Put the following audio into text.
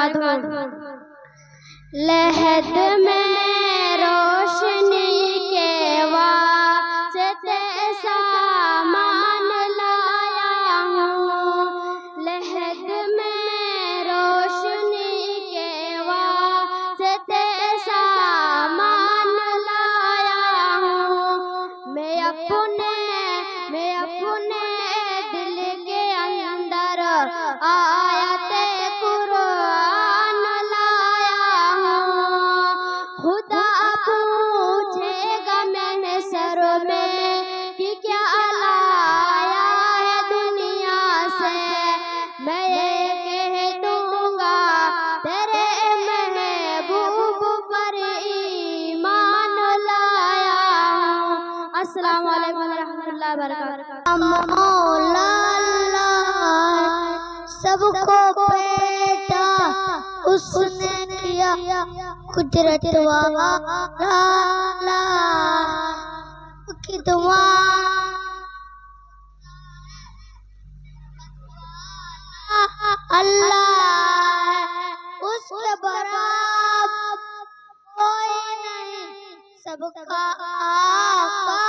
وبرکاتہ۔ لحد میں روشنی کے واسطے سامان لایا ہوں، لحد میں روشنی کے واسطے سامان لایا ہوں۔ میں اپنے دل کے اندر آیت قرآن لایا ہوں۔ خدا پوچھے گا میں سر میں کہ کیا لایا ہے دنیا سے، میں یہ کہہ دوں گا تیرے محبوب پر ایمان لایا ہوں۔ السلام علیکم ورحمۃ اللہ وبرکاتہ۔ مولا اللہ سب کو پیدا اس نے کیا، قدرت والا کی دعا اللہ ہے، اس کے برابر کوئی نہیں، سب کا آقا